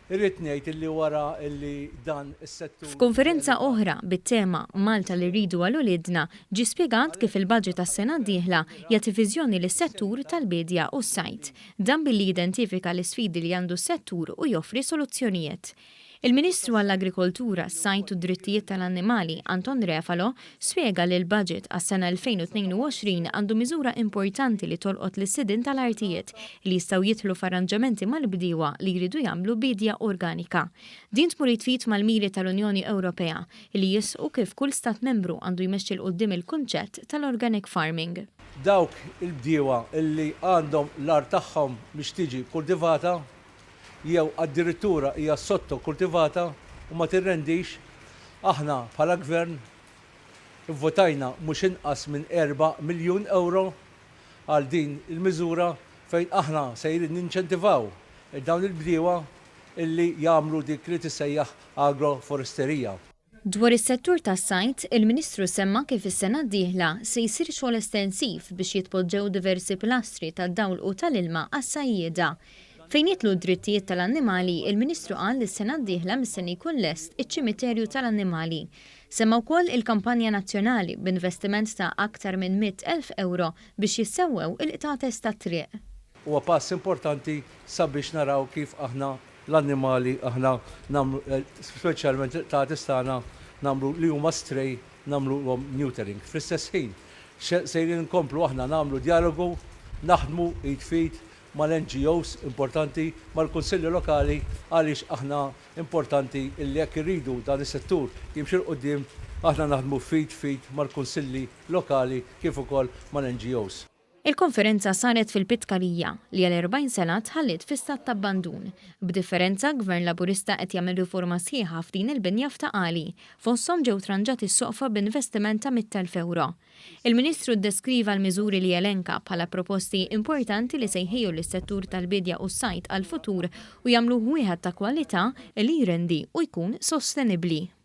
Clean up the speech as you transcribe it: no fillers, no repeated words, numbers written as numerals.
Irrid ngħid illi wara illi dan is-settur. F'konferenza oħra bit-tema Malta li rridu għal uliedna ġie spjegat kif il-budget tas-sena d-dieħla jagħti viżjoni lis-settur tal-bedja u s-sajt, dan billi jidentifika l-isfidi li għandu s-settur u joffri soluzzjonijiet. Il-Ministru għall-Agrikoltura, s-Sajt u d-Drittijiet tal-Annimali, Anton Refalo, spjega li l-budget għas-sena 2022 għandu miżura importanti li tolqot lis-sidin tal-artijiet li jistgħu jidħlu f'arranġamenti mal-bdiewa li jridu jagħmlu bidja organika. Din tmur jitfit mal-miri tal-Unjoni Ewropea li jisqu kif kull stat membru għandu jmexxi l quddiem il-kunċett tal-organic farming. Dawk il-bdiewa illi għandhom l-art tagħhom biex tiġi kultivata jew addirittura hija sotto kultivata u ma tirrendix, aħna bħala gvern votajna mhux inqas minn 4 miljun euro għal din il-miżura fejn aħna sejrin ninċentivaw dawn il-bdiewa illi jagħmlu dik li tissejjaħ agroforesterija. Dwar is-settur tas-sajt, il-Ministru semma kif is-sena d-dieħla se jsir xogħol estensiv biex jitpoġġew diversi pilastri tad-dawl u tal-ilma għas-sajjieda. Fejn jitlu d-drittijiet tal-annimali, il-Ministru qal li s-sena d-dieħla mis-sena jkun lest iċ-ċimiterju tal-annimali. Semma wkoll il-kampanja nazzjonali b'investiment ta' aktar minn 100,000 euro biex jissewwew il-qtates tat-triq. Huwa pass importanti sabiex naraw kif aħna l-annimali aħna nagħmlu speċjalment il-qtates tagħna nagħmlu li huma strej nagħmluhom neutering. Fl-istess ħin sejrin nkomplu aħna nagħmlu dialogu, naħdmu id-fit mal-NGOs importanti, mal-Kunsilli Lokali għaliex aħna importanti illi jekk irridu dan is-settur jimxi l-qudiem aħna naħdmu fit mal-Kunsilli Lokali kif ukoll mal-NGOs. Il-konferenza saret fil-Pitkarija li għal 40 sena tħallit fi-stat ta' abbandun. B'differenza, Gvern Laburista qed jagħmel riforma sħiħa f'din il-binja f'Taqali, fosthom ġew tranġati s-soqfa b'investiment ta' 100,000 euro. Il-Ministru ddeskriva l-miżuri li elenka bħala proposti importanti li sejħiju lis-settur tal-bidja u s-sajt għal-futur u jagħmlu wieħed ta' kwalità li jrendi u jkun sostenibbli.